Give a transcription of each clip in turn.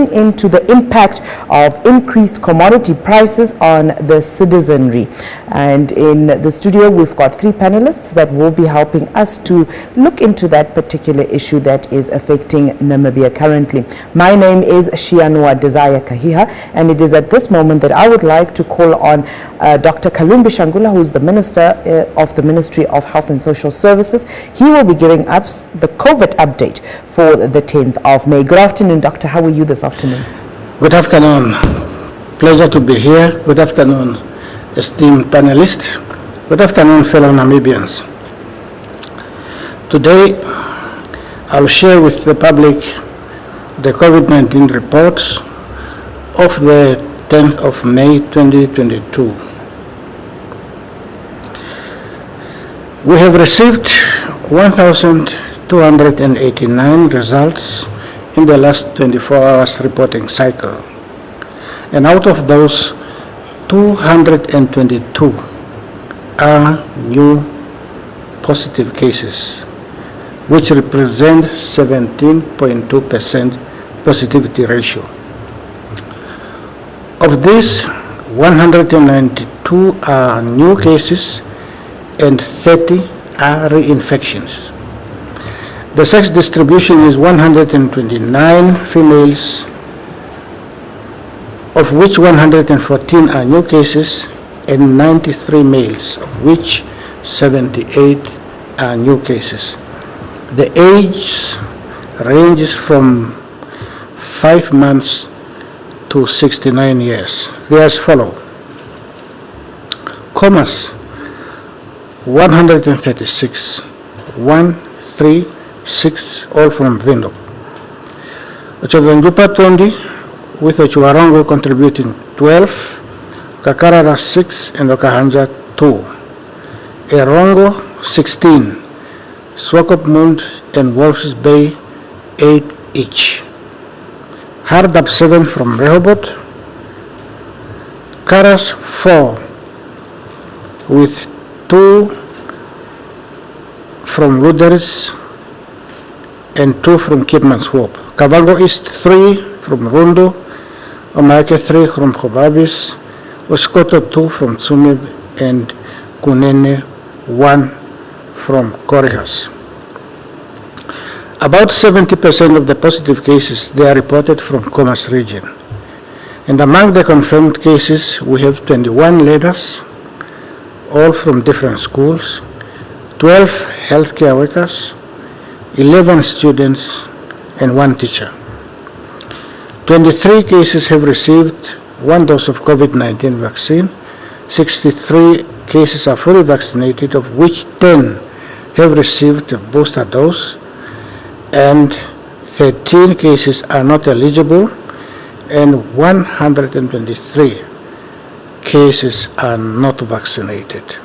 into the impact of increased commodity prices on the citizenry. And in the studio, we've got three panelists that will be helping us to look into that particular issue that is affecting Namibia currently. My name is Shianua Desire Kahiha, and it is at this moment that I would like to call on Dr. Kalumbi Shangula, who is the Minister of the Ministry of Health and Social Services. He will be giving us the Covet update for the 10th of May. Good afternoon, Doctor. How are you this afternoon? Good afternoon. Pleasure to be here. Good afternoon, esteemed panelists. Good afternoon, fellow Namibians. Today, I'll share with the public the COVID-19 report of the 10th of May 2022. We have received 1,289 results in the last 24 hours reporting cycle. And out of those, 222 are new positive cases, which represent 17.2% positivity ratio. Of these, 192 are new cases and 30 are reinfections. The sex distribution is 129 females, of which 114 are new cases, and 93 males, of which 78 are new cases. The age ranges from 5 months to 69 years. They are as follow. Commerce, 136, 136, all from Windhoek. Ochadanjupa 20, with Ochuarongo contributing 12, Kakarara 6, and Okahanja 2. Erongo 16, Swakopmund and Wolf's Bay 8 each. Hardap 7 from Rehoboth, Karas 4, with 2 from Luderitz and 2 from Kidmanshoop. Kavango East 3 from Rondo, Omake 3 from Khobabis, Oskoto 2 from Tsumeb, and Kunene 1 from Korihas. About 70% of the positive cases, they are reported from Commerce region. And among the confirmed cases, we have 21 leaders, all from different schools, 12 healthcare workers, 11 students, and 1 teacher. 23 cases have received 1 dose of COVID-19 vaccine, 63 cases are fully vaccinated, of which 10 have received a booster dose, and 13 cases are not eligible, and 123 cases are not vaccinated.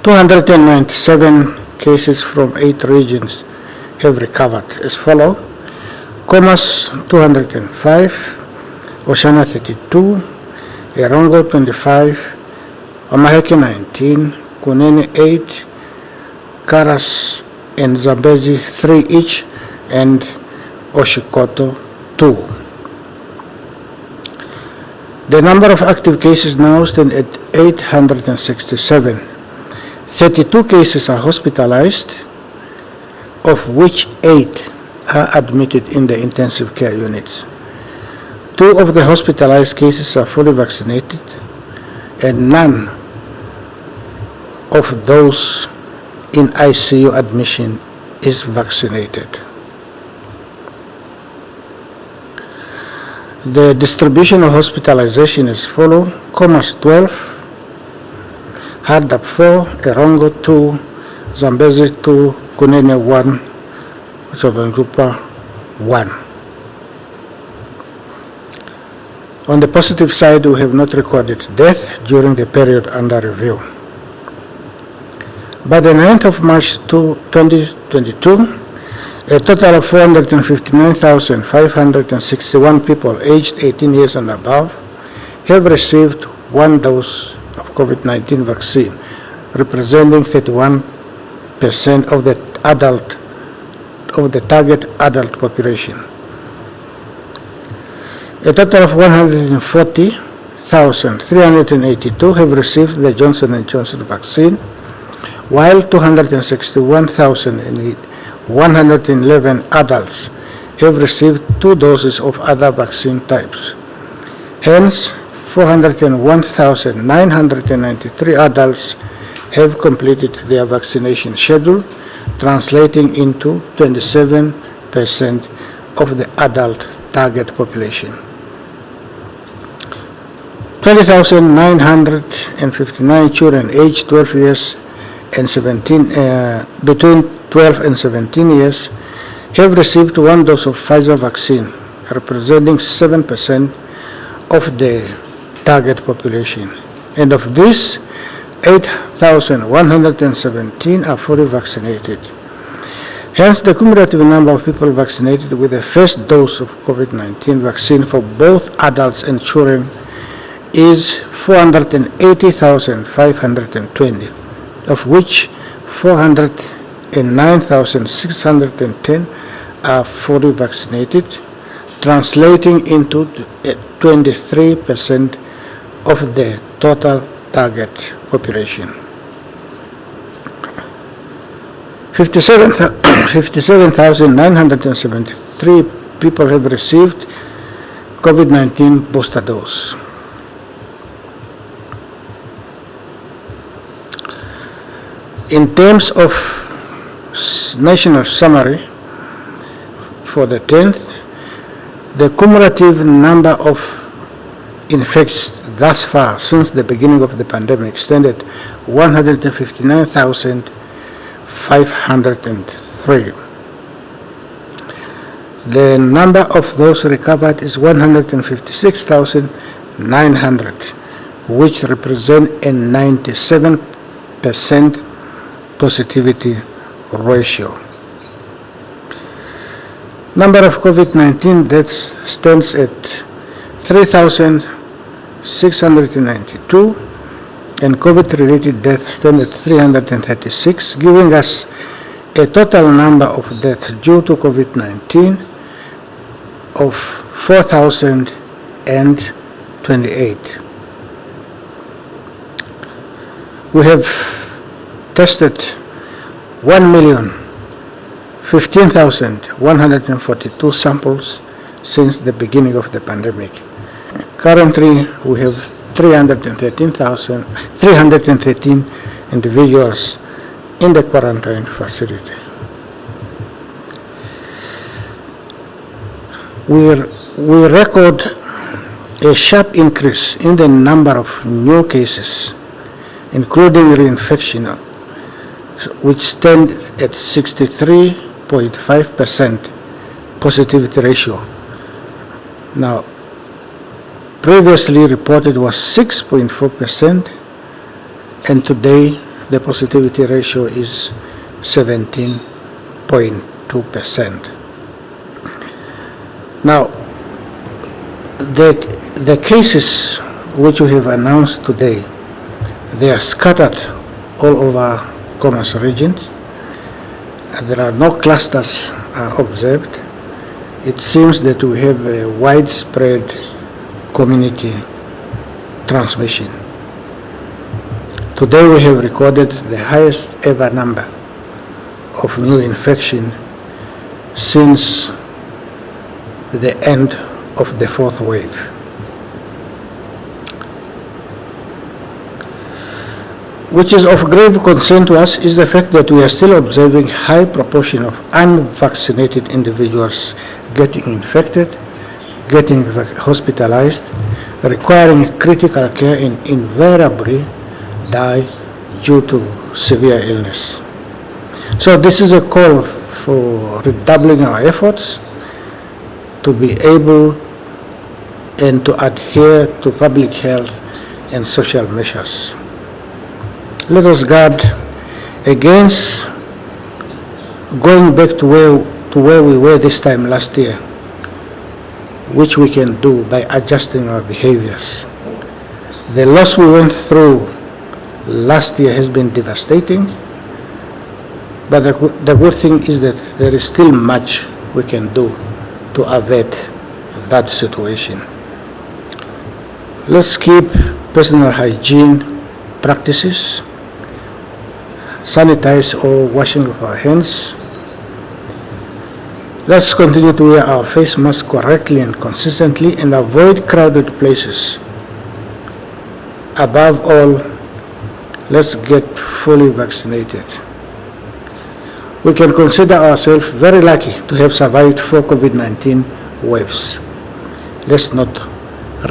297 cases from 8 regions have recovered as follow. Commerce 205, Oshana 32, Erongo 25, Omaheke 19, Kunene 8, Karas and Zambezi 3 each, and Oshikoto 2. The number of active cases now stand at 867. 32 cases are hospitalized, of which 8 are admitted in the intensive care units. 2 of the hospitalized cases are fully vaccinated, and none of those in ICU admission is vaccinated. The distribution of hospitalization is follow. Commerce 12, Hardap 4, Erongo 2, Zambezi 2, Kunene 1, Chobanjupa 1. On the positive side, we have not recorded death during the period under review. By the 9th of March 2022, a total of 459,561 people aged 18 years and above have received 1 dose of COVID-19 vaccine, representing 31% of the target adult population. A total of 140,382 have received the Johnson & Johnson vaccine, while 261,111 adults have received 2 doses of other vaccine types. Hence, 401,993 adults have completed their vaccination schedule, translating into 27% of the adult target population. 20,959 children aged 12 years and between 12 and 17 years have received 1 dose of Pfizer vaccine, representing 7% of the target population. And of this, 8,117 are fully vaccinated. Hence, the cumulative number of people vaccinated with the first dose of COVID-19 vaccine for both adults and children is 480,520, of which 409,610 are fully vaccinated, translating into 23% of the total target population. 57,973 people have received COVID-19 booster dose. In terms of national summary for the 10th, the cumulative number of infections thus far since the beginning of the pandemic stand at 159,503. The number of those recovered is 156,900, which represent a 97% positivity ratio. Number of COVID-19 deaths stands at 3,692, and COVID-related deaths stand at 336, giving us a total number of deaths due to COVID-19 of 4,028. We have tested 1,015,142 samples since the beginning of the pandemic. Currently, we have 313 individuals in the quarantine facility. We record a sharp increase in the number of new cases, including reinfection, which stand at 63.5% positivity ratio. Now, previously reported was 6.4%, and today the positivity ratio is 17.2%. Now, the cases which we have announced today, they are scattered all over Commerce regions. There are no clusters observed. It seems that we have a widespread community transmission. Today we have recorded the highest ever number of new infection since the end of the 4th wave. Which is of grave concern to us is the fact that we are still observing high proportion of unvaccinated individuals getting infected, getting hospitalized, requiring critical care, and invariably die due to severe illness. So this is a call for redoubling our efforts to be able and to adhere to public health and social measures. Let us guard against going back to where we were this time last year, which we can do by adjusting our behaviors. The loss we went through last year has been devastating, but the good thing is that there is still much we can do to avert that situation. Let's keep personal hygiene practices, sanitize or washing of our hands. Let's continue to wear our face mask correctly and consistently and avoid crowded places. Above all, let's get fully vaccinated. We can consider ourselves very lucky to have survived 4 COVID-19 waves. Let's not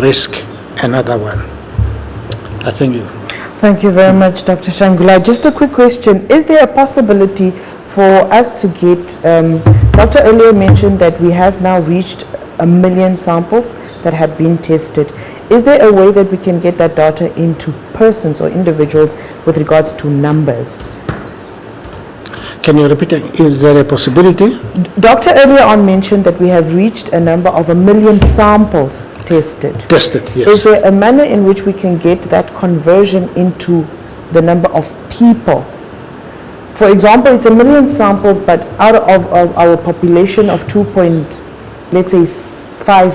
risk another one. I thank you. Thank you very much, Dr. Shangula. Just a quick question. Is there a possibility for us to get, Dr. earlier mentioned that we have now reached 1 million samples that had been tested. Is there a way that we can get that data into persons or individuals with regards to numbers? Can you repeat it? Is there a possibility? Doctor earlier on mentioned that we have reached a number of 1 million samples tested. Tested, yes. Is there a manner in which we can get that conversion into the number of people? For example, it's 1 million samples, but out of our population of 5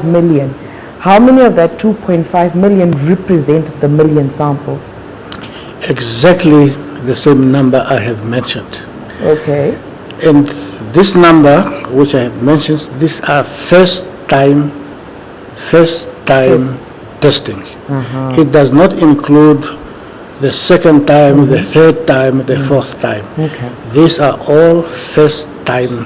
million, how many of that 2.5 million represent the million samples? Exactly the same number I have mentioned. Okay. And this number, which I have mentioned, these are first time Tests. testing. It does not include the second time, the third time, the fourth time. Okay. These are all first time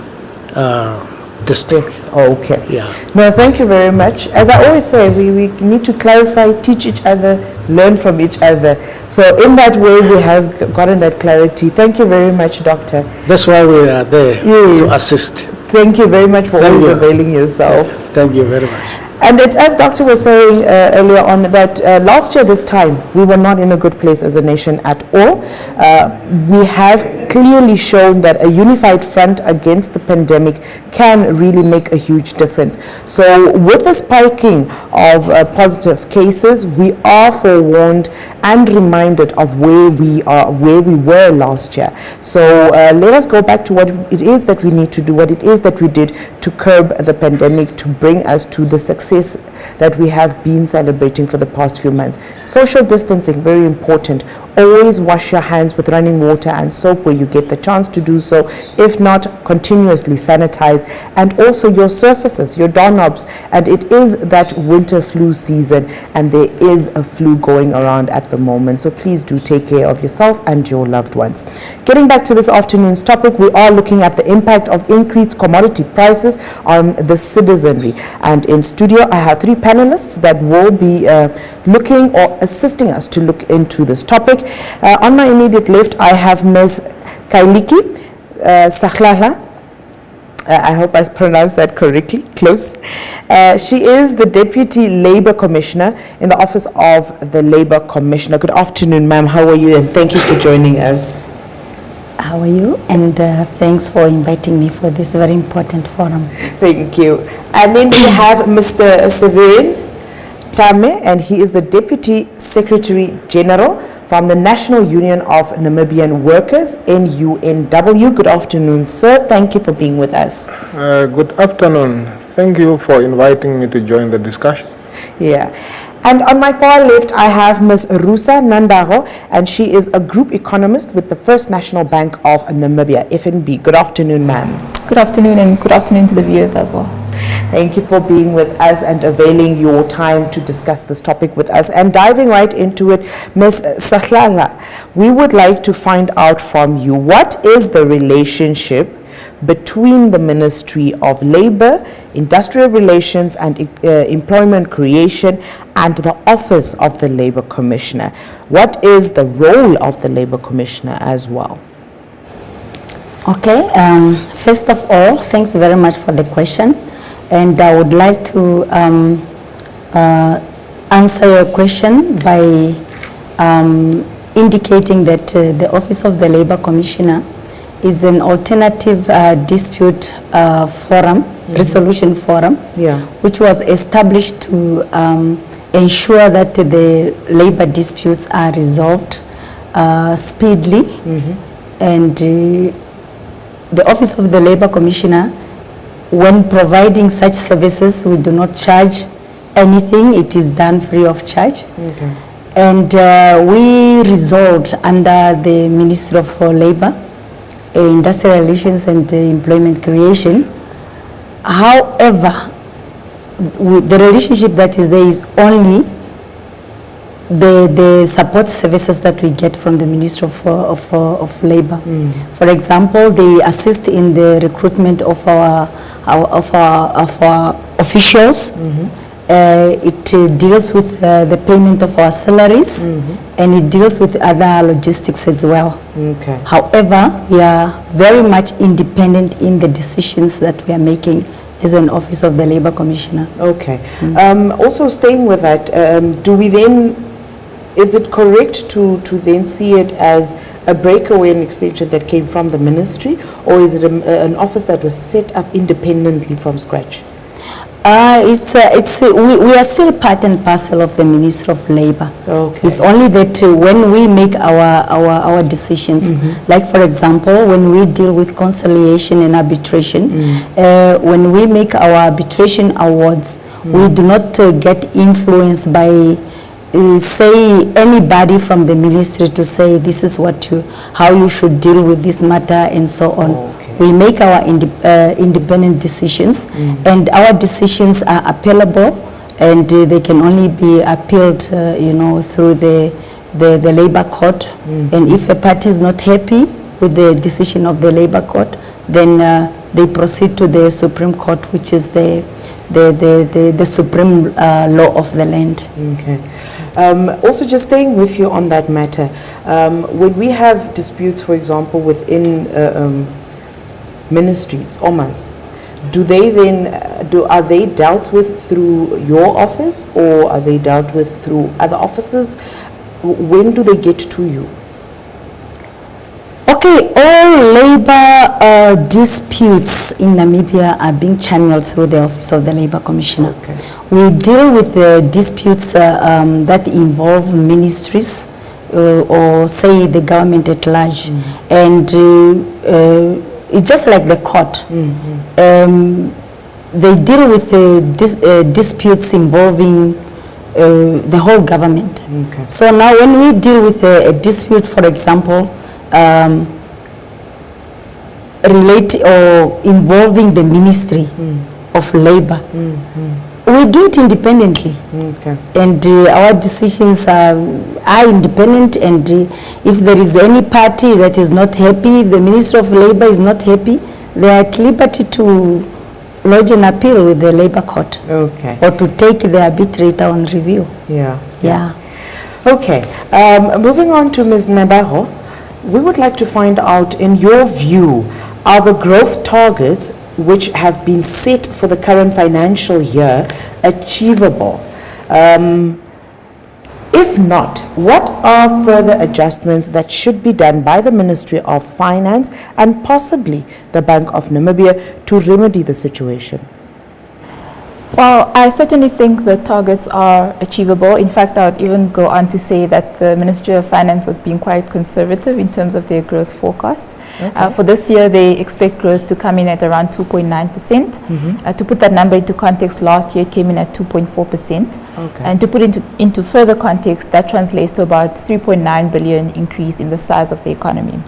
testing. Okay. Yeah. No, thank you very much. As I always say, we need to clarify, teach each other, learn from each other. So in that way, we have gotten that clarity. Thank you very much, Doctor. That's why we are there, Yes. to assist. Thank you very much for Thank always you. availing yourself. Thank you very much. And it's as Doctor was saying earlier on that last year this time we were not in a good place as a nation at all. We have clearly shown that a unified front against the pandemic can really make a huge difference. So with the spiking of positive cases, we are forewarned and reminded of where we were last year. So let us go back to what it is that we need to do, what it is that we did to curb the pandemic, to bring us to the success that we have been celebrating for the past few months. Social distancing, very important. Always wash your hands with running water and soap where you get the chance to do so. If not, continuously sanitize, and also your surfaces, your doorknobs. And it is that winter flu season, and there is a flu going around at the moment. So please do take care of yourself and your loved ones. Getting back to this afternoon's topic, we are looking at the impact of increased commodity prices on the citizenry. And in studio, I have 3 panelists that will be looking or assisting us to look into this topic. On my immediate left, I have Ms. Kailiki Sahlala. I hope I pronounced that correctly, close. She is the Deputy Labour Commissioner in the Office of the Labour Commissioner. Good afternoon, ma'am. How are you? And thank you for joining us. How are you? And thanks for inviting me for this very important forum. Thank you. And then we have Mr. Severance Pay, and he is the Deputy Secretary General from the National Union of Namibian Workers, NUNW. Good afternoon, sir. Thank you for being with us. Good afternoon. Thank you for inviting me to join the discussion. Yeah. And on my far left, I have Ms. Rusa Nandaro, and she is a group economist with the First National Bank of Namibia, FNB. Good afternoon, ma'am. Good afternoon, and good afternoon to the viewers as well. Thank you for being with us and availing your time to discuss this topic with us. And diving right into it, Ms. Sahlala, we would like to find out from you, what is the relationship between the Ministry of Labour, Industrial Relations and Employment Creation and the Office of the Labour Commissioner? What is the role of the Labour Commissioner as well? Okay, first of all, thanks very much for the question. And I would like to answer your question by indicating that the Office of the Labour Commissioner is an alternative dispute forum, resolution forum, which was established to ensure that the labor disputes are resolved speedily. And the Office of the Labour Commissioner, when providing such services, we do not charge anything, it is done free of charge. Okay. And we resolved under the Ministry of Labour, Industrial Relations and Employment Creation. However, the relationship that is there is only the support services that we get from the Ministry of Labour. For example, they assist in the recruitment of our officials. It deals with the payment of our salaries, and it deals with other logistics as well. Okay. However, we are very much independent in the decisions that we are making as an Office of the Labour Commissioner. Okay. Also staying with that, do we then, is it correct to then see it as a breakaway and extension that came from the ministry, or is it an office that was set up independently from scratch? We are still part and parcel of the Ministry of Labour. Okay. It's only that when we make our decisions, like for example, when we deal with conciliation and arbitration, when we make our arbitration awards, we do not get influenced by say anybody from the ministry to say this is how you should deal with this matter and so on. Okay. We make our independent decisions, and our decisions are appealable, and they can only be appealed, through the labor court. And if a party is not happy with the decision of the labor court, then they proceed to the Supreme Court, which is the supreme law of the land. Okay. Also, just staying with you on that matter, when we have disputes, for example, within ministries, OMAs, are they dealt with through your office, or are they dealt with through other offices? When do they get to you? Okay, all labor disputes in Namibia are being channeled through the Office of the Labour Commissioner. Okay. We deal with disputes that involve ministries or say the government at large, and it's just like the court. They deal with disputes involving the whole government. Okay. So now when we deal with a dispute, for example, relate or involving the Ministry of Labour, we do it independently. Okay. And our decisions are independent, and if there is any party that is not happy, if the Ministry of Labour is not happy, they are at liberty to lodge an appeal with the Labour Court. Okay. Or to take the arbitrator on review. Yeah. Yeah. Okay. Moving on to Ms. Nabaho, we would like to find out, in your view, are the growth targets which have been set for the current financial year achievable? If not, what are further adjustments that should be done by the Ministry of Finance and possibly the Bank of Namibia to remedy the situation? Well, I certainly think the targets are achievable. In fact, I would even go on to say that the Ministry of Finance was being quite conservative in terms of their growth forecasts. Okay. For this year, they expect growth to come in at around 2.9%. To put that number into context, last year it came in at 2.4%. Okay. And to put into further context, that translates to about 3.9 billion increase in the size of the economy.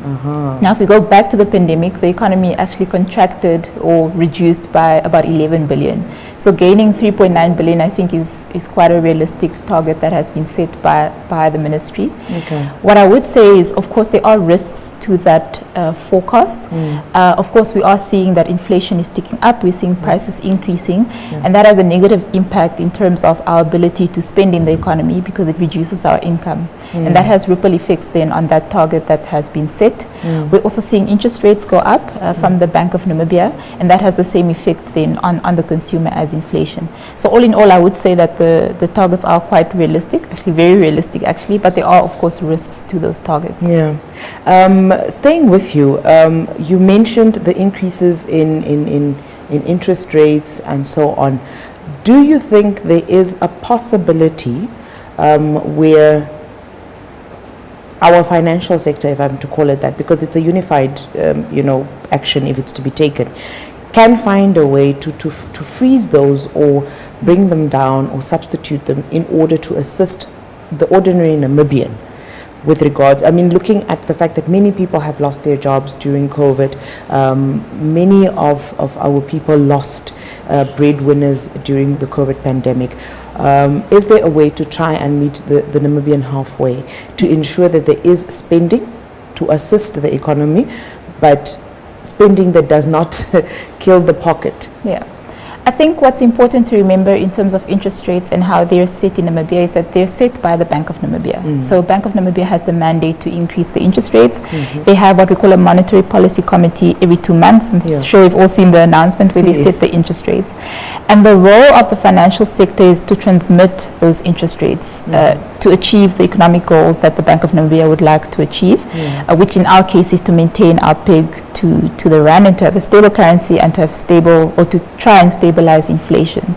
Now, if we go back to the pandemic, the economy actually contracted or reduced by about 11 billion. So gaining 3.9 billion, I think, is quite a realistic target that has been set by the ministry. Okay. What I would say is, of course, there are risks to that forecast. Of course, we are seeing that inflation is ticking up. We're seeing prices increasing, and that has a negative impact in terms of our ability to spend in the economy because it reduces our income. And that has ripple effects then on that target that has been set. We're also seeing interest rates go up from the Bank of Namibia, and that has the same effect then on the consumer as inflation. So all in all, I would say that the targets are quite realistic, actually very realistic actually, but there are of course risks to those targets. Yeah. Staying with you, you mentioned the increases in interest rates and so on. Do you think there is a possibility where our financial sector, if I'm to call it that, because it's a unified, action if it's to be taken, can find a way to freeze those or bring them down or substitute them in order to assist the ordinary Namibian with regards, I mean, looking at the fact that many people have lost their jobs during COVID, many of our people lost breadwinners during the COVID pandemic. Is there a way to try and meet the Namibian halfway to ensure that there is spending to assist the economy, but spending that does not kill the pocket? Yeah. I think what's important to remember in terms of interest rates and how they're set in Namibia is that they're set by the Bank of Namibia. So Bank of Namibia has the mandate to increase the interest rates. They have what we call a monetary policy committee every 2 months. I'm sure you've all seen the announcement where they set the interest rates. And the role of the financial sector is to transmit those interest rates to achieve the economic goals that the Bank of Namibia would like to achieve, which in our case is to maintain our peg to the rand and to have a stable currency and to have stable, or to try and stabilize inflation.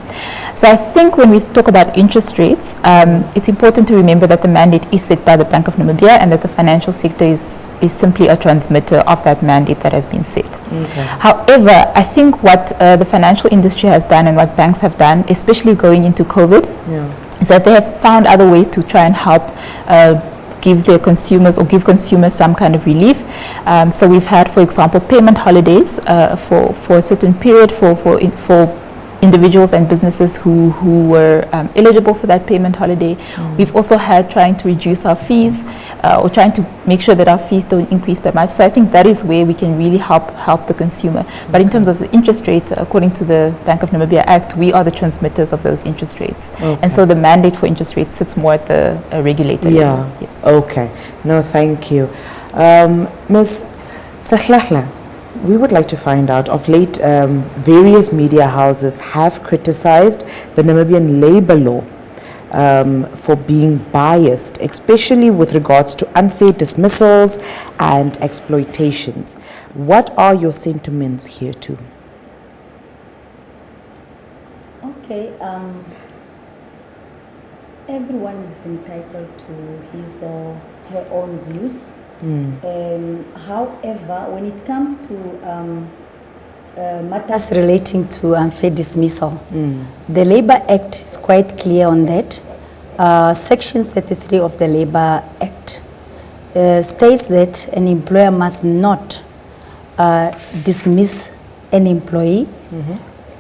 So I think when we talk about interest rates, it's important to remember that the mandate is set by the Bank of Namibia and that the financial sector is simply a transmitter of that mandate that has been set. However, I think what the financial industry has done and what banks have done, especially going into COVID, is that they have found other ways to try and help give their consumers or give consumers some kind of relief. So we've had, for example, payment holidays for a certain period for individuals and businesses who were eligible for that payment holiday. We've also had trying to reduce our fees or trying to make sure that our fees don't increase by much. So I think that is where we can really help the consumer. But in terms of the interest rate, according to the Bank of Namibia Act, we are the transmitters of those interest rates. And so the mandate for interest rates sits more at the regulator level. Yes. Okay. No, thank you. Ms. Sahlahla, we would like to find out, of late, various media houses have criticized the Namibian labor law for being biased, especially with regards to unfair dismissals and exploitations. What are your sentiments here too? Okay, everyone is entitled to his or her own views. However, when it comes to matters relating to unfair dismissal, the Labour Act is quite clear on that. Section 33 of the Labour Act states that an employer must not dismiss an employee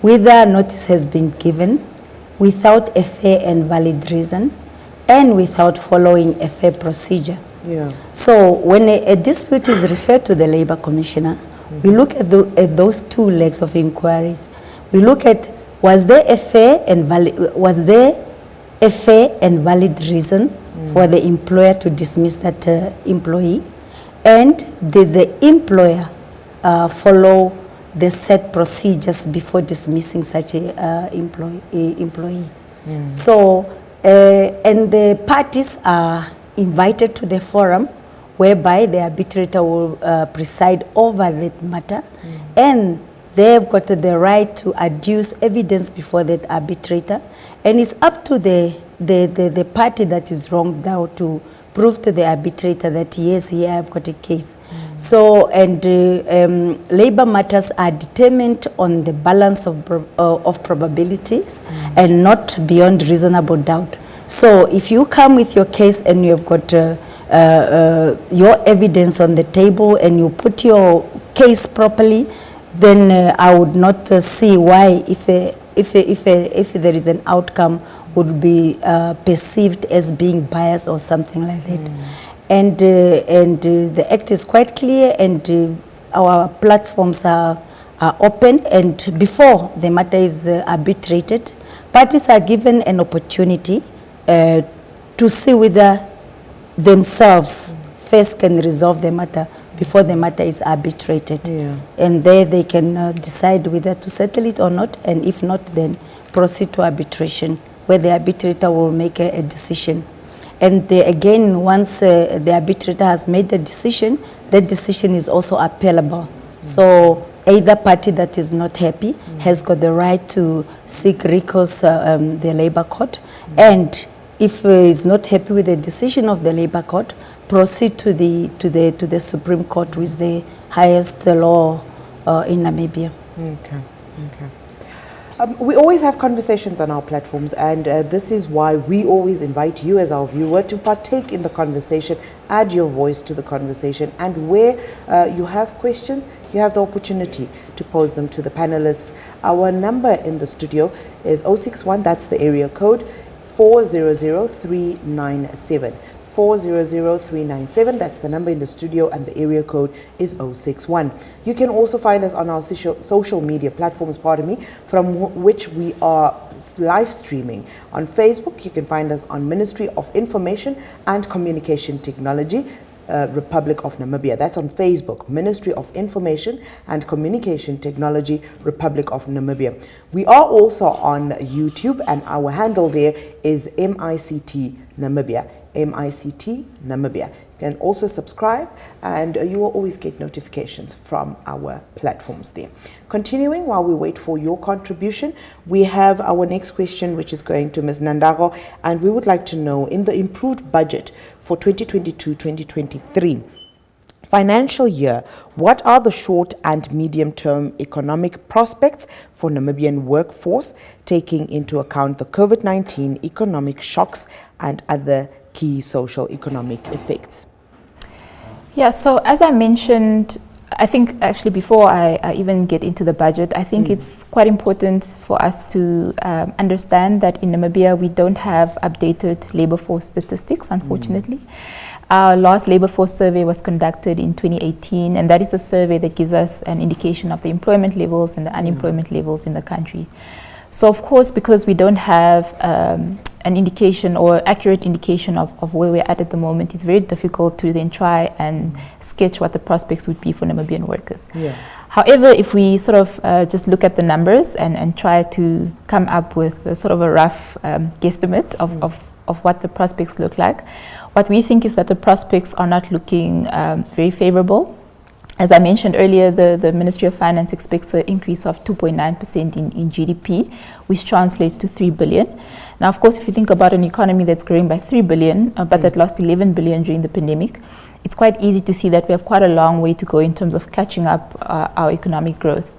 whether notice has been given, without a fair and valid reason, and without following a fair procedure. So when a dispute is referred to the Labour Commissioner, we look at those two legs of inquiries. We look at, was there a fair and valid reason for the employer to dismiss that employee, and did the employer follow the set procedures before dismissing such a employee. So and the parties are invited to the forum, whereby the arbitrator will preside over that matter, and they've got the right to adduce evidence before that arbitrator, and it's up to the party that is wronged now to prove to the arbitrator that yes, here I've got a case. So, and labor matters are determined on the balance of probabilities and not beyond reasonable doubt. So if you come with your case and you've got your evidence on the table and you put your case properly, then I would not see why, if there is an outcome, would be perceived as being biased or something like that. And the Act is quite clear, and our platforms are open, and before the matter is arbitrated, parties are given an opportunity to see whether themselves first can resolve the matter before the matter is arbitrated. And there they can decide whether to settle it or not, and if not, then proceed to arbitration, where the arbitrator will make a decision. And again, once the arbitrator has made the decision, that decision is also appealable. So either party that is not happy has got the right to seek recourse the Labour Court, and if is not happy with the decision of the Labour Court, proceed to the Supreme Court, which is the highest law in Namibia. Okay. We always have conversations on our platforms, and this is why we always invite you as our viewer to partake in the conversation, add your voice to the conversation, and where you have questions, you have the opportunity to pose them to the panelists. Our number in the studio is 061, that's the area code, 400-397. 400-397, that's the number in the studio, and the area code is 061. You can also find us on our social media platforms, from which we are live streaming. On Facebook, you can find us on Ministry of Information and Communication Technology, Republic of Namibia. That's on Facebook, Ministry of Information and Communication Technology, Republic of Namibia. We are also on YouTube, and our handle there is MICT Namibia. MICT Namibia. You can also subscribe, and you will always get notifications from our platforms there. Continuing, while we wait for your contribution, we have our next question, which is going to Ms. Nandago, and we would like to know, in the improved budget for 2022-2023 financial year, what are the short and medium-term economic prospects for Namibian workforce, taking into account the COVID-19 economic shocks and other key social economic effects? Yeah, so as I mentioned, I think actually before I even get into the budget, I think it's quite important for us to understand that in Namibia we don't have updated labor force statistics, unfortunately. Our last labor force survey was conducted in 2018, and that is the survey that gives us an indication of the employment levels and the unemployment levels in the country. So of course, because we don't have an indication or accurate indication of where we're at the moment, it's very difficult to then try and sketch what the prospects would be for Namibian workers. However, if we sort of just look at the numbers and try to come up with a sort of a rough guesstimate of what the prospects look like, what we think is that the prospects are not looking very favorable. As I mentioned earlier, the Ministry of Finance expects an increase of 2.9% in GDP, which translates to 3 billion. Now, of course, if you think about an economy that's growing by 3 billion, but that lost 11 billion during the pandemic, it's quite easy to see that we have quite a long way to go in terms of catching up our economic growth.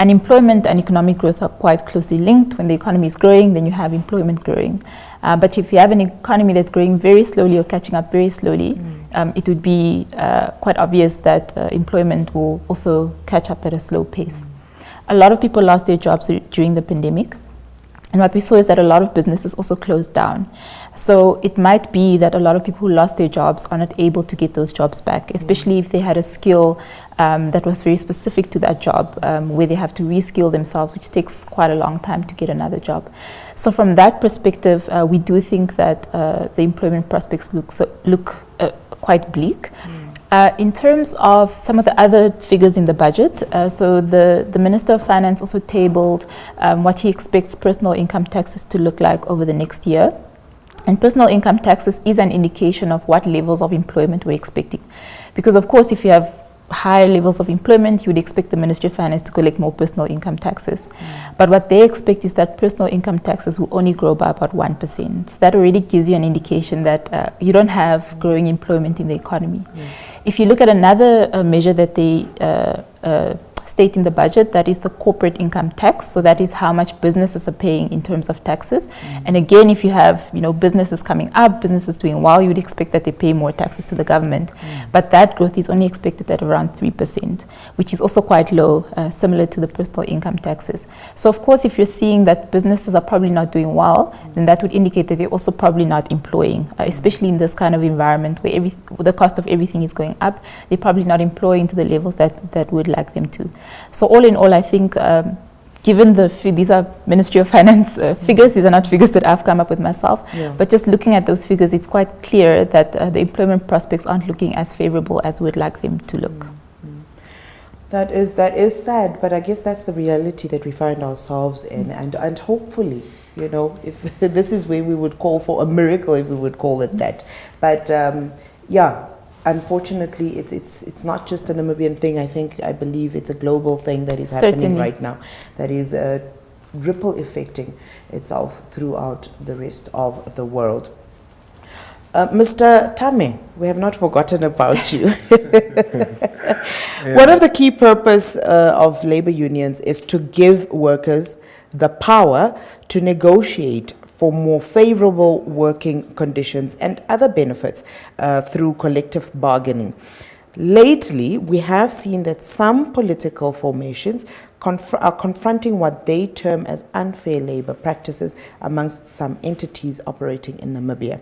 Unemployment and economic growth are quite closely linked. When the economy is growing, then you have employment growing. But if you have an economy that's growing very slowly or catching up very slowly, it would be quite obvious that employment will also catch up at a slow pace. A lot of people lost their jobs during the pandemic. And what we saw is that a lot of businesses also closed down. So it might be that a lot of people who lost their jobs are not able to get those jobs back, especially if they had a skill that was very specific to that job, where they have to reskill themselves, which takes quite a long time to get another job. So from that perspective, we do think that the employment prospects look quite bleak. In terms of some of the other figures in the budget, so the Minister of Finance also tabled what he expects personal income taxes to look like over the next year. And personal income taxes is an indication of what levels of employment we're expecting. Because of course, if you have higher levels of employment, you would expect the Ministry of Finance to collect more personal income taxes. But what they expect is that personal income taxes will only grow by about 1%. So that already gives you an indication that you don't have growing employment in the economy. If you look at another measure that they state in the budget, that is the corporate income tax. So that is how much businesses are paying in terms of taxes. And again, if you have businesses coming up, businesses doing well, you would expect that they pay more taxes to the government. But that growth is only expected at around 3%, which is also quite low, similar to the personal income taxes. So of course, if you're seeing that businesses are probably not doing well, then that would indicate that they're also probably not employing, especially in this kind of environment where the cost of everything is going up. They're probably not employing to the levels that we'd like them to. So all in all, I think given these are Ministry of Finance figures, these are not figures that I've come up with myself, but just looking at those figures, it's quite clear that the employment prospects aren't looking as favorable as we'd like them to look. That is sad, but I guess that's the reality that we find ourselves in, and hopefully, if this is where we would call for a miracle, if we would call it that. But unfortunately, it's not just a Namibian thing. I believe it's a global thing that is happening right now, that is ripple affecting itself throughout the rest of the world. Mr. Tame, we have not forgotten about you. One of the key purpose of labor unions is to give workers the power to negotiate for more favorable working conditions and other benefits through collective bargaining. Lately, we have seen that some political formations are confronting what they term as unfair labor practices amongst some entities operating in Namibia,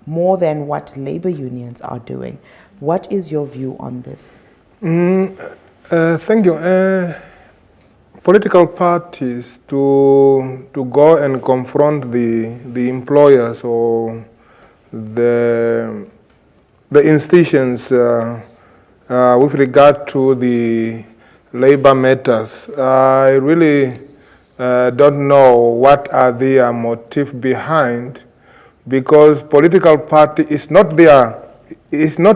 more than what labor unions are doing. What is your view on this? Thank you. Political parties to go and confront the employers or the institutions with regard to the labor matters. I really don't know what are their motive behind, because political party is not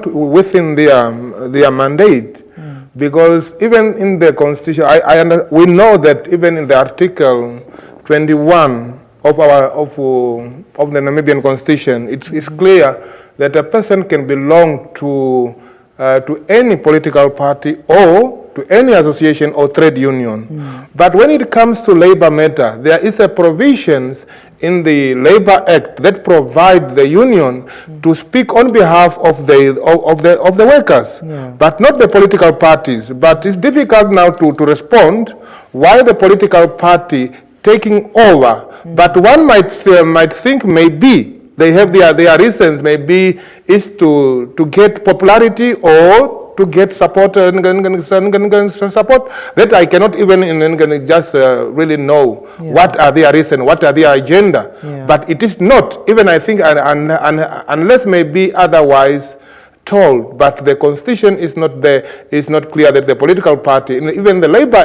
within their mandate. Because even in the Constitution, we know that even in the Article 21 of the Namibian Constitution, it is clear that a person can belong to any political party or to any association or trade union. But when it comes to labor matter, there is a provisions in the Labor Act that provide the union to speak on behalf of the workers, but not the political parties. But it's difficult now to respond why the political party taking over. But one might think maybe they have their reasons, maybe is to get popularity or to get support support that I cannot even just really know what are their reasons, what are their agenda. But it is not, even I think, unless maybe otherwise told, but the Constitution is not clear that the political party, even the Labor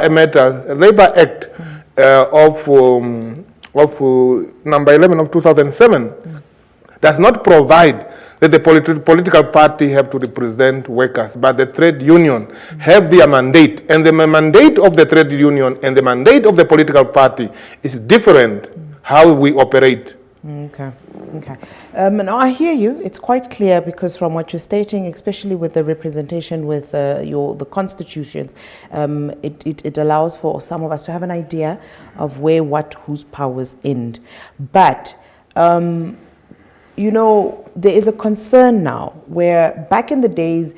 Act of number 11 of 2007, does not provide that the political party have to represent workers, but the trade union have their mandate, and the mandate of the trade union and the mandate of the political party is different how we operate. Okay. No, I hear you. It's quite clear, because from what you're stating, especially with the representation with the constitutions, it allows for some of us to have an idea of whose powers end. But there is a concern now where back in the days,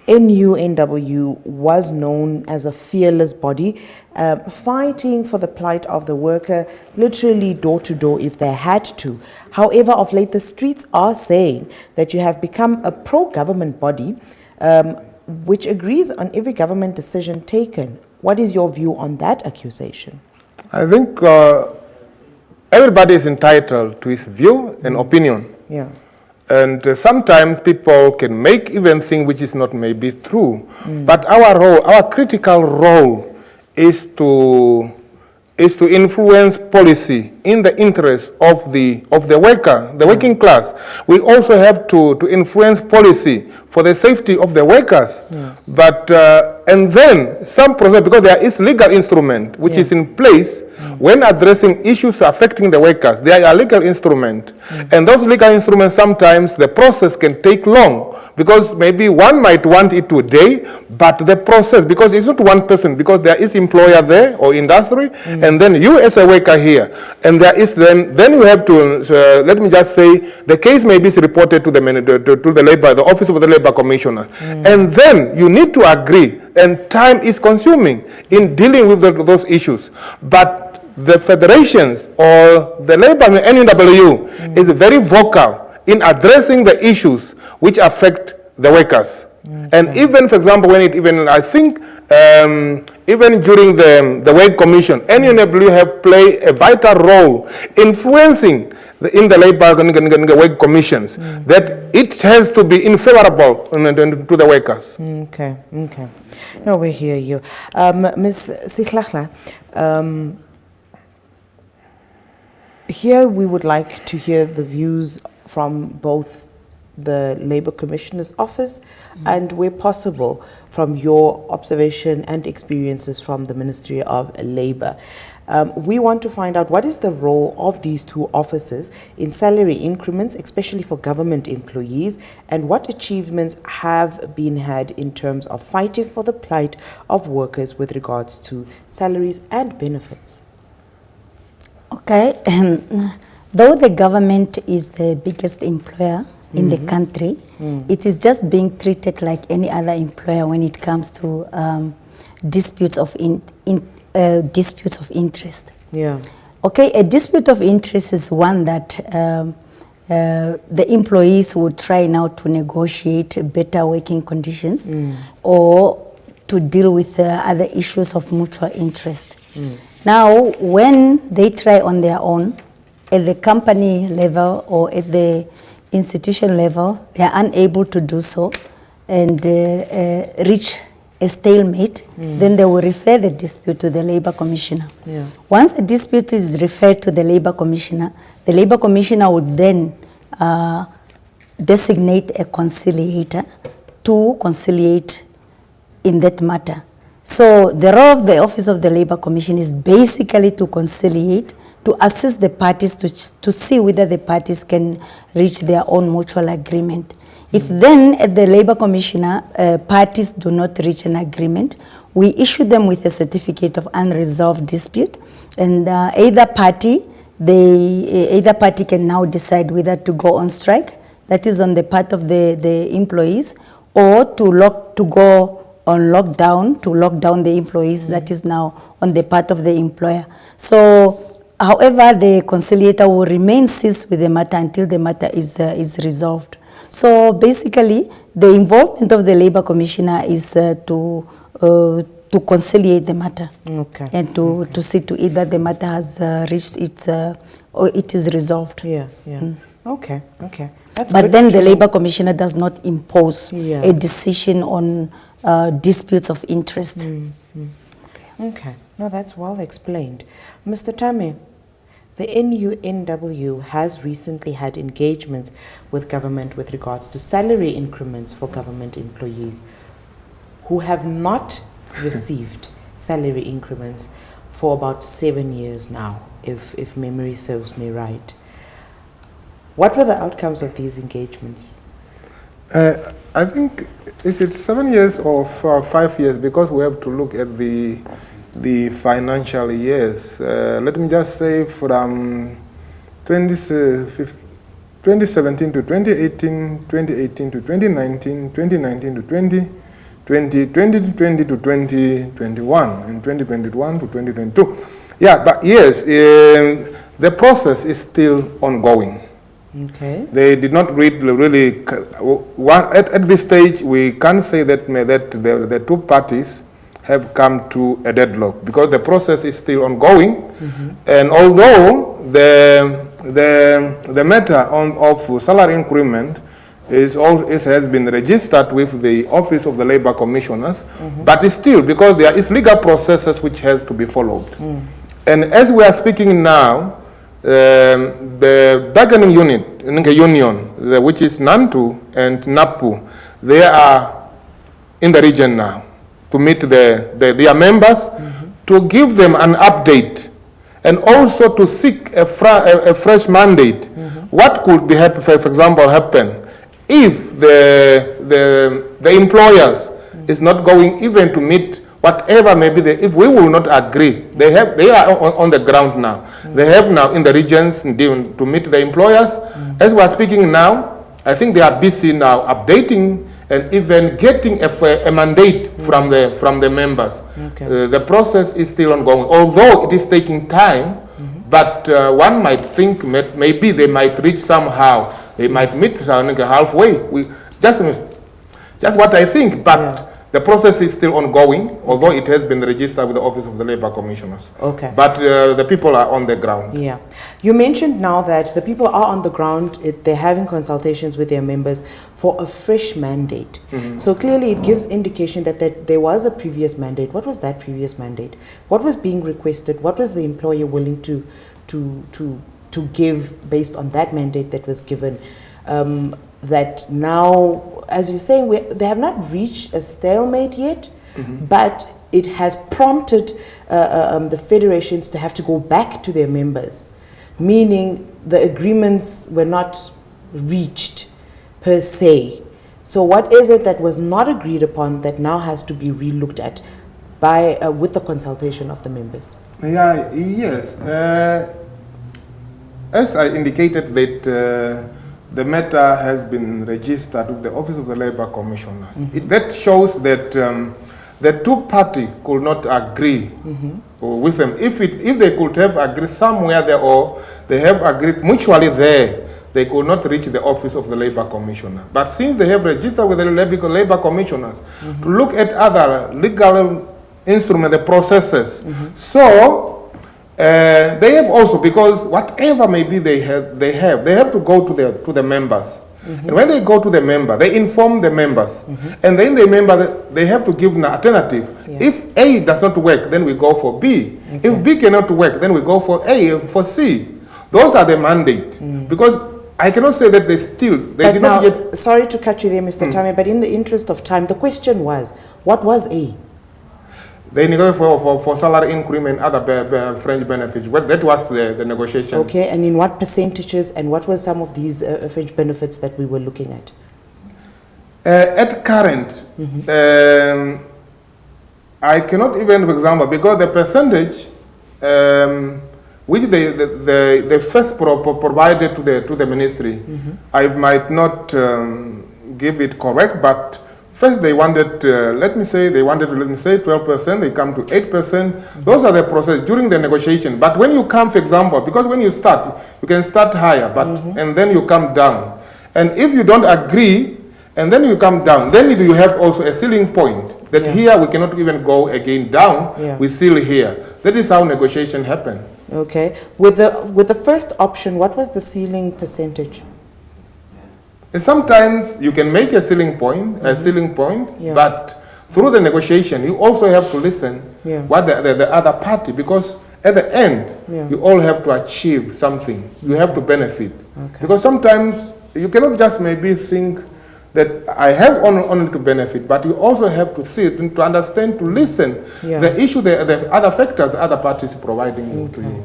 NUNW was known as a fearless body, fighting for the plight of the worker, literally door to door if they had to. However, of late, the streets are saying that you have become a pro-government body, which agrees on every government decision taken. What is your view on that accusation? I think everybody is entitled to his view and opinion. Yeah. And sometimes people can make even things which is not maybe true. But our critical role is to influence policy in the interest of the worker, the working class. We also have to influence policy for the safety of the workers. But and then some process, because there is legal instrument which is in place when addressing issues affecting the workers. There are legal instrument, and those legal instruments, sometimes the process can take long, because maybe one might want it today, but the process, because it's not one person, because there is employer there or industry, and then you as a worker here, and there is then you have to let me just say the case may be reported to the office of the labor commissioner, and then you need to agree, and time is consuming in dealing with those issues. But the federations or the labor NUW is very vocal in addressing the issues which affect the workers. And even, for example, I think even during the Wage Commission, NUW have played a vital role influencing in the labor wage commissions that it has to be unfavorable to the workers. Okay. No, we hear you. Ms. Sihlahla, here we would like to hear the views from both the Labor Commissioner's Office and, where possible, from your observation and experiences from the Ministry of Labor. We want to find out what is the role of these two officers in salary increments, especially for government employees, and what achievements have been had in terms of fighting for the plight of workers with regards to salaries and benefits. Okay, though the government is the biggest employer in the country, it is just being treated like any other employer when it comes to disputes of disputes of interest. Yeah. Okay, a dispute of interest is one that the employees would try now to negotiate better working conditions or to deal with other issues of mutual interest. Now, when they try on their own, at the company level or at the institution level, they are unable to do so and reach a stalemate, then they will refer the dispute to the Labour Commissioner. Yeah. Once a dispute is referred to the Labour Commissioner would then designate a conciliator to conciliate in that matter. So the role of the Office of the Labour Commission is basically to conciliate, to assist the parties to see whether the parties can reach their own mutual agreement. If then at the Labour Commissioner, parties do not reach an agreement, we issue them with a certificate of unresolved dispute, and either party can now decide whether to go on strike, that is on the part of the employees, or to go on lock down the employees, that is now on the part of the employer. So, however, the conciliator will remain ceased with the matter until the matter is resolved. So basically, the involvement of the Labour Commissioner is to conciliate the matter, and to see to it that the matter has reached its or it is resolved. Yeah. Okay. That's but good then to the know. Labour Commissioner does not impose Yeah. a decision on disputes of interest. Okay. No, that's well explained. Mr. Tame, the NUNW has recently had engagements with government with regards to salary increments for government employees who have not received salary increments for about 7 years now, if memory serves me right. What were the outcomes of these engagements? I think, is it 7 years or 5 years? Because we have to look at the financial years. Let me just say from 2017 to 2018, 2018 to 2019, 2019 to 2020 to 2021, and 2021 to 2022. Yeah, but yes, the process is still ongoing. Okay. They did not really at this stage, we can't say that the two parties have come to a deadlock because the process is still ongoing. And although the matter of salary increment has been registered with the Office of the Labour Commissioners, but it's still, because there is legal processes which has to be followed. And as we are speaking now, the bargaining unit, union, which is NANTU and NAPU, they are in the region now to meet their members, to give them an update, and also to seek a fresh mandate. What could be happen, for example, happen if the employers is not going even to meet whatever may be if we will not agree. They are on the ground now. They have now in the regions to meet the employers. As we are speaking now, I think they are busy now updating and even getting a mandate from the members. The process is still ongoing, although it is taking time. But one might think maybe they might reach somehow. They might meet halfway. Just what I think, but. The process is still ongoing, although it has been registered with the Office of the Labour Commissioners. Okay. But the people are on the ground. Yeah. You mentioned now that the people are on the ground, they're having consultations with their members for a fresh mandate. So clearly it gives indication that there was a previous mandate. What was that previous mandate? What was being requested? What was the employer willing to give based on that mandate that was given? That now, as you're saying, they have not reached a stalemate yet, but it has prompted the federations to have to go back to their members, meaning the agreements were not reached per se. So what is it that was not agreed upon that now has to be relooked at by with the consultation of the members? Yeah, yes. As I indicated that the matter has been registered with the Office of the Labour Commissioner. That shows that the two parties could not agree with them. If they could have agreed somewhere there, or they have agreed mutually there, they could not reach the Office of the Labour Commissioner. But since they have registered with the Labour Commissioners to look at other legal instruments, the processes, so they have also, because whatever maybe they have to go to the members. And when they go to the member, they inform the members. And then the member, they have to give an alternative. If A does not work, then we go for B. If B cannot work, then we go for A, for C. Those are the mandate. Because I cannot say that they did not yet. Sorry to cut you there, Mr. Tame, but in the interest of time, the question was, what was A? They negotiated for salary increment, other fringe benefits. That was the negotiation. Okay, and in what percentages, and what were some of these fringe benefits that we were looking at? At current, I cannot even, for example, because the percentage which they first provided to the ministry, I might not give it correct, but first they wanted, let me say 12%, they come to 8%. Those are the process during the negotiation. But when you come, for example, because when you start, you can start higher, but and then you come down. And if you don't agree, and then you come down, then you have also a ceiling point, that here we cannot even go again down, we seal here. That is how negotiation happened. Okay. With the first option, what was the ceiling percentage? And sometimes you can make a ceiling point, but through the negotiation, you also have to listen what the other party, because at the end, you all have to achieve something. You have to benefit. Because sometimes you cannot just maybe think that I have only to benefit, but you also have to see, to understand, to listen the issue, the other factors the other parties providing to you.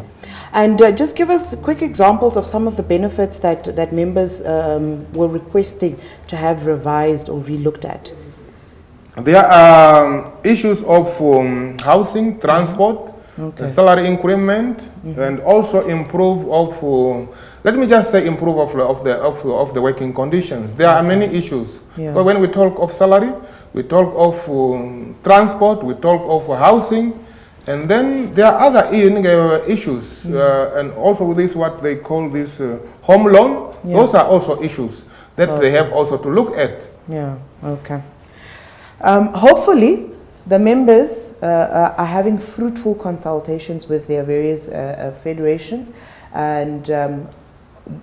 And just give us quick examples of some of the benefits that members were requesting to have revised or relooked at. There are issues of housing, transport, salary increment, and also improve of, let me just say improve of the working conditions. There are many issues. But when we talk of salary, we talk of transport, we talk of housing, and then there are other issues, and also with this what they call this home loan. Those are also issues that they have also to look at. Hopefully, the members are having fruitful consultations with their various federations, and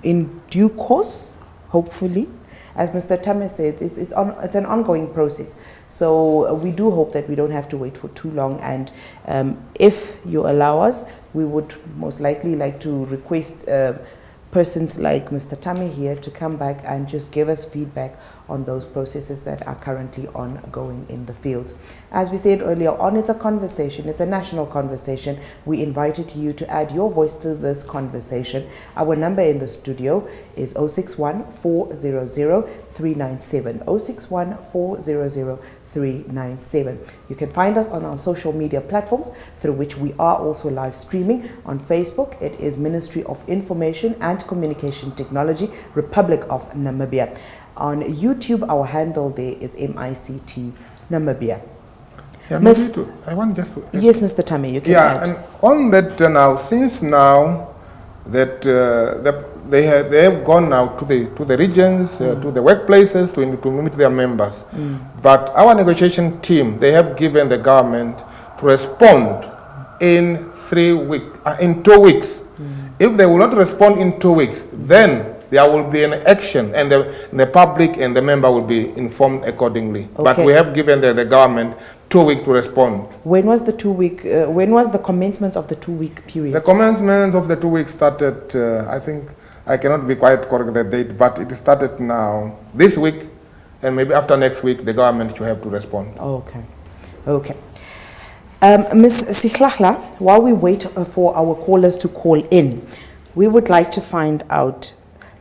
in due course, hopefully, as Mr. Tame said, it's an ongoing process. So we do hope that we don't have to wait for too long, and if you allow us, we would most likely like to request persons like Mr. Tame here to come back and just give us feedback on those processes that are currently ongoing in the field. As we said earlier on, it's a conversation, it's a national conversation. We invited you to add your voice to this conversation. Our number in the studio is 061 400 397, 061 400 397. You can find us on our social media platforms, through which we are also live streaming. On Facebook, it is Ministry of Information and Communication Technology, Republic of Namibia. On YouTube, our handle there is MICT Namibia. I want just to... Yes, Mr. Tame, you can add. And on that now, since now that they have gone now to the regions, to the workplaces to meet their members. But our negotiation team, they have given the government to respond in 2 weeks. If they will not respond in 2 weeks, then there will be an action, and the public and the member will be informed accordingly. But we have given the government 2 weeks to respond. When was the 2 week? When was the commencement of the 2 week period? The commencement of the 2 weeks started. I think I cannot be quite correct the date, but it started now this week, and maybe after next week the government should have to respond. Okay. Ms. Sihlahla, while we wait for our callers to call in, we would like to find out.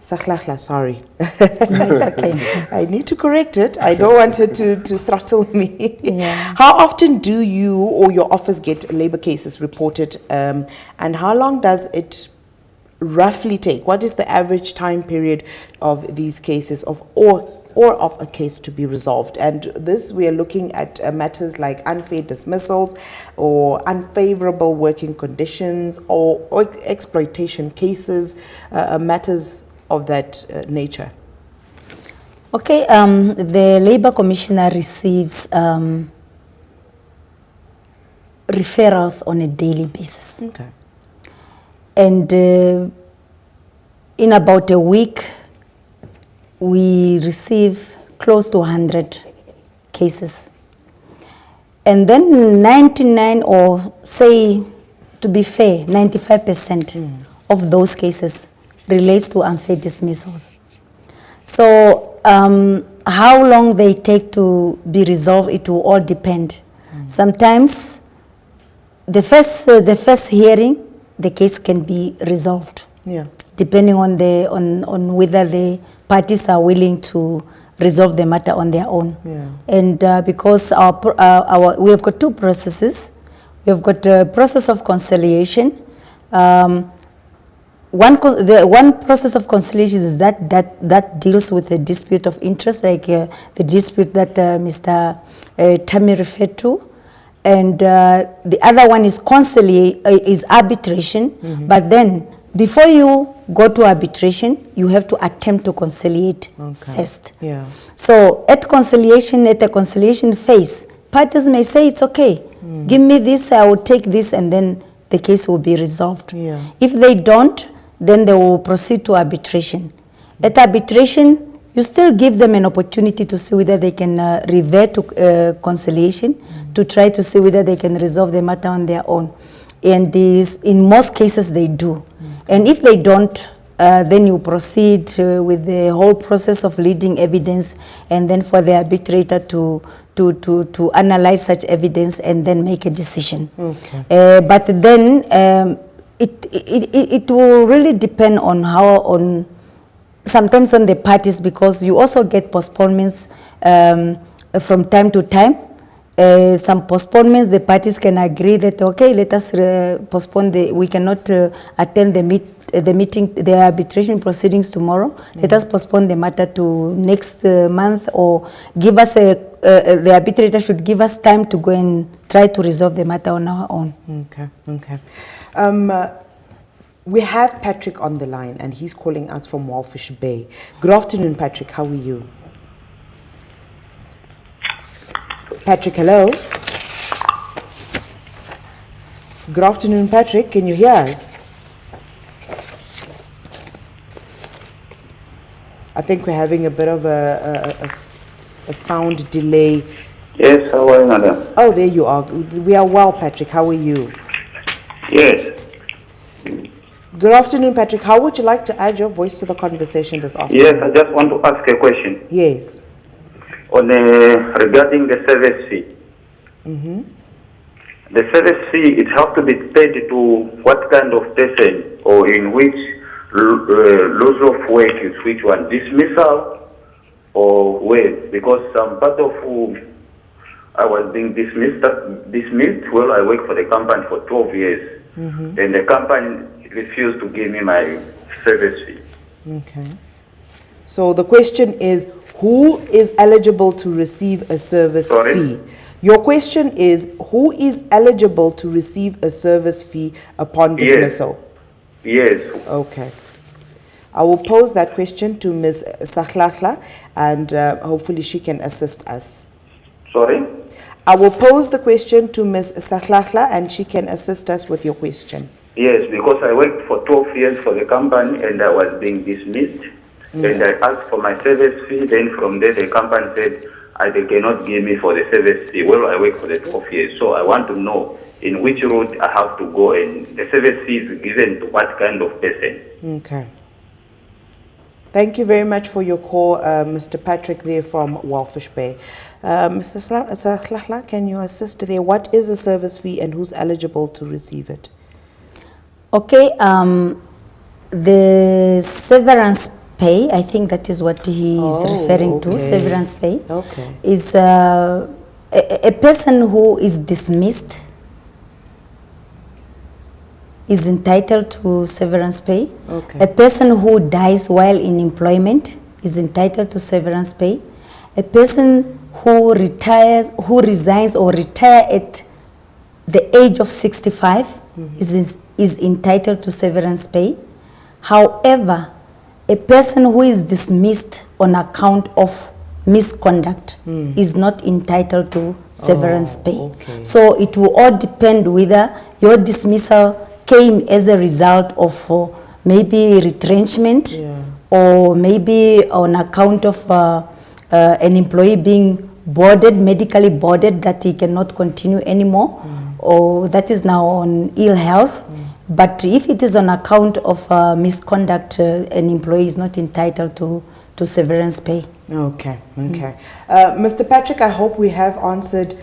Sihlahla, sorry. No, it's okay. I need to correct it. I don't want her to throttle me. Yeah. How often do you or your office get labor cases reported, and how long does it roughly take? What is the average time period of these cases or of a case to be resolved? And this, we are looking at matters like unfair dismissals or unfavorable working conditions or exploitation cases, matters of that nature. Okay, the Labour Commissioner receives referrals on a daily basis. Okay. And in about a week, we receive close to 100 cases. And then 99, or say, to be fair, 95% of those cases relates to unfair dismissals. So how long they take to be resolved, it will all depend. Sometimes the first hearing, the case can be resolved. Yeah. Depending on on whether the parties are willing to resolve the matter on their own. Yeah. And because we have got two processes. We have got a process of conciliation. One process of conciliation is that deals with a dispute of interest, like the dispute that Mr. Tammy referred to. And the other one is arbitration. But then, before you go to arbitration, you have to attempt to conciliate first. Yeah. So at the conciliation phase, parties may say it's okay. Give me this, I will take this, and then the case will be resolved. Yeah. If they don't, then they will proceed to arbitration. At arbitration, you still give them an opportunity to see whether they can revert to conciliation, to try to see whether they can resolve the matter on their own. And in most cases, they do. And if they don't, then you proceed with the whole process of leading evidence, and then for the arbitrator to analyze such evidence and then make a decision. Okay. But then it will really depend on sometimes on the parties, because you also get postponements from time to time. Some postponements, the parties can agree that, okay, let us postpone we cannot attend the arbitration proceedings tomorrow. Let us postpone the matter to next month, or give us the arbitrator should give us time to go and try to resolve the matter on our own. Okay. We have Patrick on the line, and he's calling us from Walfish Bay. Good afternoon, Patrick. How are you? Patrick, hello. Good afternoon, Patrick. Can you hear us? I think we're having a bit of a sound delay. Yes, how are you, madam? Oh, there you are. We are well, Patrick. How are you? Yes. Good afternoon, Patrick. How would you like to add your voice to the conversation this afternoon? Yes, I just want to ask a question. Yes. On regarding the service fee. The service fee, it has to be paid to what kind of person, or in which loss of work is which one? Dismissal or where? Because some part of I was being dismissed. Well, I worked for the company for 12 years. And the company refused to give me my service fee. Okay. So the question is, who is eligible to receive a service fee? Your question is, who is eligible to receive a service fee upon dismissal? Yes. Okay. I will pose that question to Ms. Sihlahla, and hopefully she can assist us. Sorry? I will pose the question to Ms. Sihlahla, and she can assist us with your question. Yes, because I worked for 12 years for the company and I was being dismissed. And I asked for my service fee. Then from there, the company said, they cannot give me for the service fee. Well, I worked for the 12 years. So I want to know in which route I have to go, and the service fee is given to what kind of person. Okay. Thank you very much for your call, Mr. Patrick there from Walfish Bay. Mr. Slahla, can you assist there? What is a service fee and who's eligible to receive it? Okay, the severance pay, I think that is what he is referring to, severance pay, is a person who is dismissed is entitled to severance pay. A person who dies while in employment is entitled to severance pay. A person who retires, who resigns or retire at the age of 65 is entitled to severance pay. However, a person who is dismissed on account of misconduct is not entitled to severance pay. So it will all depend whether your dismissal came as a result of maybe retrenchment or maybe on account of an employee being boarded, medically boarded, that he cannot continue anymore, or that is now on ill health. But if it is on account of misconduct, an employee is not entitled to severance pay. Okay. Mr. Patrick, I hope we have answered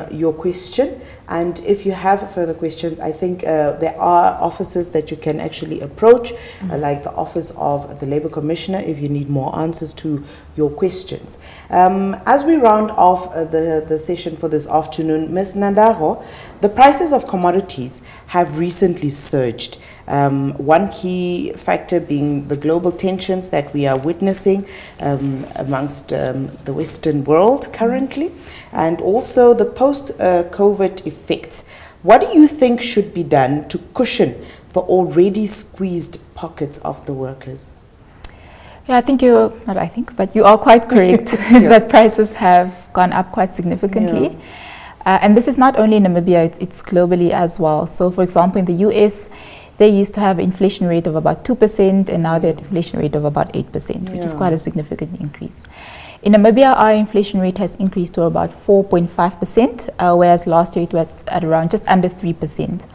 your question. And if you have further questions, I think there are offices that you can actually approach, like the Office of the Labour Commissioner, if you need more answers to your questions. As we round off the session for this afternoon, Ms. Nandaro, the prices of commodities have recently surged. One key factor being the global tensions that we are witnessing amongst the Western world currently, and also the post-COVID effects. What do you think should be done to cushion the already squeezed pockets of the workers? Yeah, I think but you are quite correct that prices have gone up quite significantly. And this is not only in Namibia, it's globally as well. So for example, in the US, they used to have an inflation rate of about 2%, and now they're at an inflation rate of about 8%, which is quite a significant increase. In Namibia, our inflation rate has increased to about 4.5%, whereas last year it was at around just under 3%.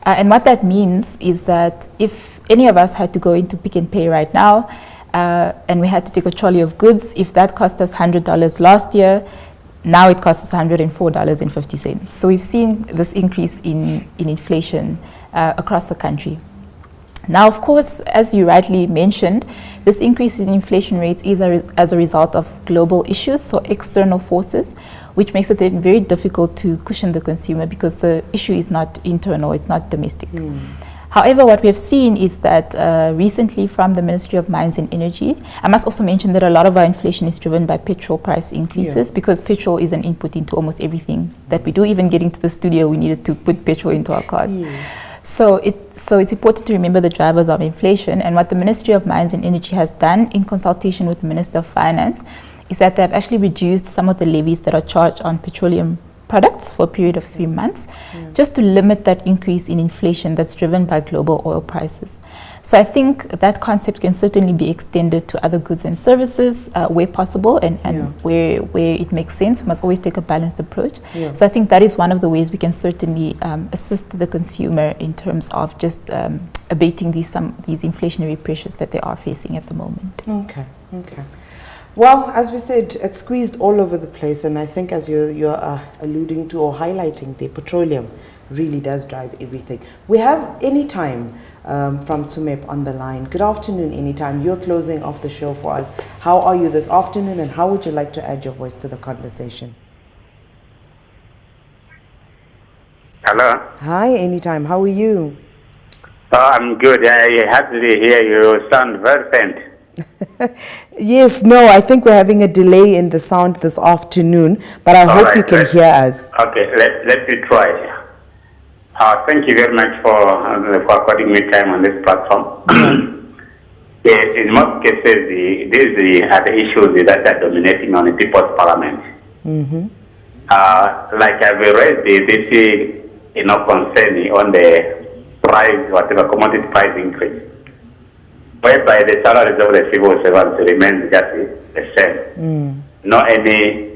And what that means is that if any of us had to go into Pick n Pay right now, and we had to take a trolley of goods, if that cost us $100 last year, now it costs us $104.50. So we've seen this increase in inflation across the country. Now, of course, as you rightly mentioned, this increase in inflation rates is as a result of global issues, so external forces, which makes it very difficult to cushion the consumer because the issue is not internal, it's not domestic. However, what we have seen is that recently from the Ministry of Mines and Energy, I must also mention that a lot of our inflation is driven by petrol price increases because petrol is an input into almost everything that we do. Even getting to the studio, we needed to put petrol into our cars. So it's important to remember the drivers of inflation, and what the Ministry of Mines and Energy has done in consultation with the Minister of Finance is that they've actually reduced some of the levies that are charged on petroleum products for a period of 3 months, just to limit that increase in inflation that's driven by global oil prices. So I think that concept can certainly be extended to other goods and services where possible, and where it makes sense. We must always take a balanced approach. So I think that is one of the ways we can certainly assist the consumer in terms of just abating these inflationary pressures that they are facing at the moment. Okay. Well, as we said, it's squeezed all over the place, and I think as you're alluding to or highlighting, the petroleum really does drive everything. We have Anytime from Tsumeb on the line. Good afternoon, Anytime. You're closing off the show for us. How are you this afternoon, and how would you like to add your voice to the conversation? Hello. Hi, Anytime. How are you? I'm good. I happy to hear you sound very faint. Yes, no, I think we're having a delay in the sound this afternoon, but I hope you can hear us. Okay, let me try. Thank you very much for according me time on this platform. In most cases, these are the issues that are dominating on the people's parliament. Like I've raised this concern on the price, whatever commodity price increase, whereby the salaries of the civil servants remain just the same. No any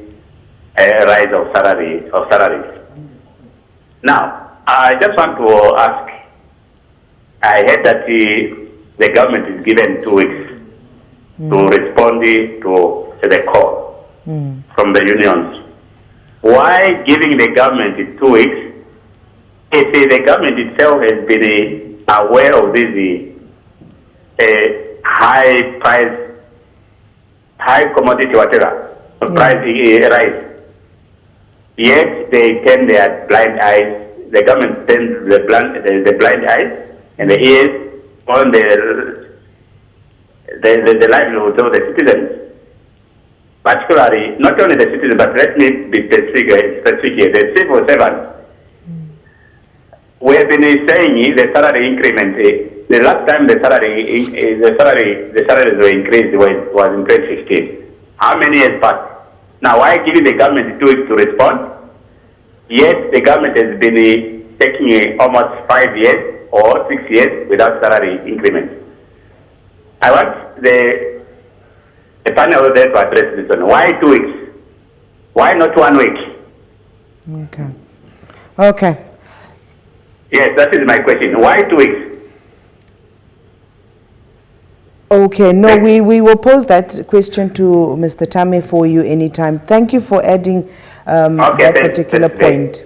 rise of salaries. Now, I just want to ask, I heard that the government is given 2 weeks to respond to the call from the unions. Why giving the government 2 weeks if the government itself has been aware of this high commodity whatever, price rise? Yet they turn their blind eyes, the government turns the blind eyes and the ears on the livelihoods of the citizens. Particularly, not only the citizens, but let me be specific here, the civil servants. We have been saying the salary increment, the last time the salaries were increased was in 2015. How many years passed? Now, why giving the government 2 weeks to respond? Yet the government has been taking almost 5 years or 6 years without salary increment. I want the panel there to address this one. Why 2 weeks? Why not 1 week? Okay. Yes, that is my question. Why 2 weeks? Okay, no, we will pose that question to Mr. Tame for you anytime. Thank you for adding that particular point.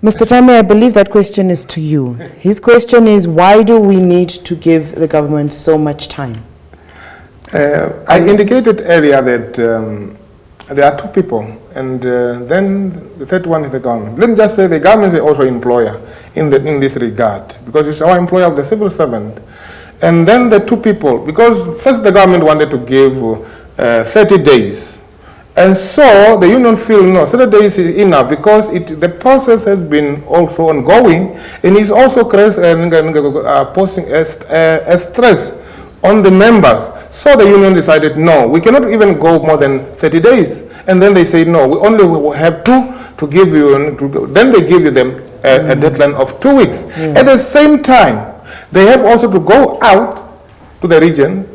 Mr. Tame, I believe that question is to you. His question is, why do we need to give the government so much time? I indicated earlier that there are two people, and then the third one is the government. Let me just say the government is also employer in this regard, because it's our employer of the civil servant. And then the two people, because first the government wanted to give 30 days. And so the union feel, no, 30 days is enough because the process has been also ongoing and is also posing a stress on the members. So the union decided, no, we cannot even go more than 30 days. And then they say, no, we only have to give you, then they give you them a deadline of 2 weeks. At the same time, they have also to go out to the region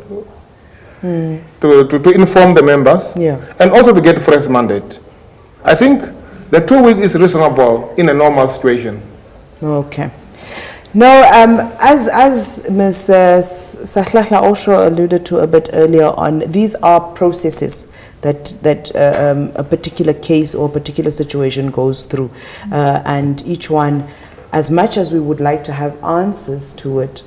to inform the members and also to get fresh mandate. I think the 2 weeks is reasonable in a normal situation. Okay. No, as Ms. Sahlahla also alluded to a bit earlier on, these are processes that a particular case or a particular situation goes through, and each one, as much as we would like to have answers to it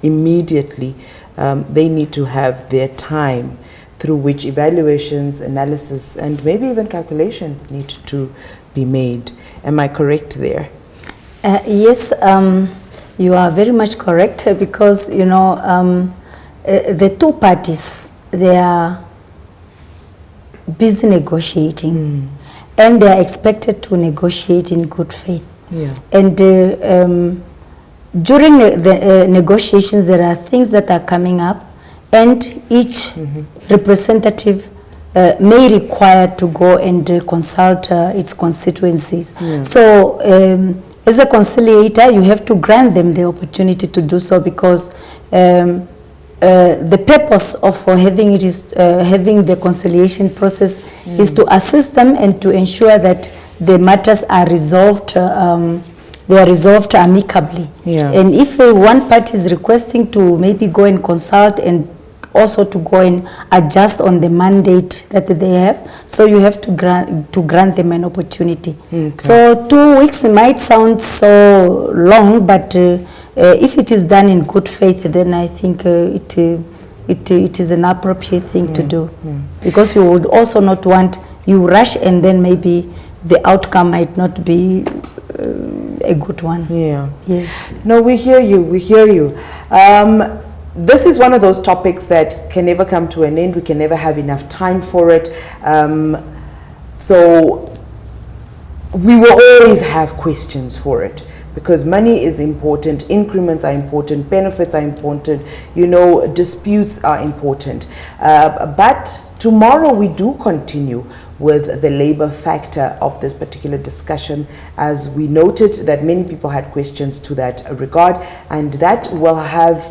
immediately, they need to have their time through which evaluations, analysis, and maybe even calculations need to be made. Am I correct there? Yes, you are very much correct, because, you know, the two parties, they are busy negotiating, and they are expected to negotiate in good faith. And during the negotiations, there are things that are coming up, and each representative may require to go and consult its constituencies. So as a conciliator, you have to grant them the opportunity to do so, because the purpose of having it is having the conciliation process is to assist them and to ensure that the matters are resolved. They are resolved amicably. And if one party is requesting to maybe go and consult and also to go and adjust on the mandate that they have, so you have to grant them an opportunity. So 2 weeks might sound so long, but if it is done in good faith, then I think it is an appropriate thing to do, because you would also not want you rush and then maybe the outcome might not be a good one. Yes. No, we hear you. We hear you. This is one of those topics that can never come to an end. We can never have enough time for it. So we will always have questions for it, because money is important, increments are important, benefits are important, you know, disputes are important. But tomorrow we do continue with the labor factor of this particular discussion, as we noted that many people had questions to that regard, and that will have,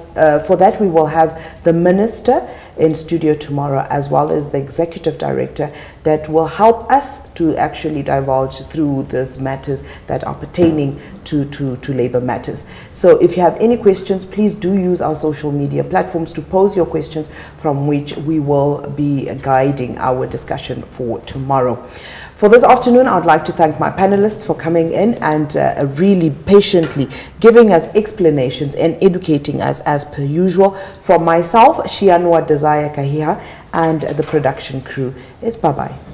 for that we will have the Minister in studio tomorrow, as well as the Executive Director, that will help us to actually divulge through these matters that are pertaining to labor matters. So if you have any questions, please do use our social media platforms to pose your questions, from which we will be guiding our discussion for tomorrow. For this afternoon, I'd like to thank my panelists for coming in and really patiently giving us explanations and educating us as per usual. For myself, Shianwa Desire Kahiha, and the production crew is bye-bye.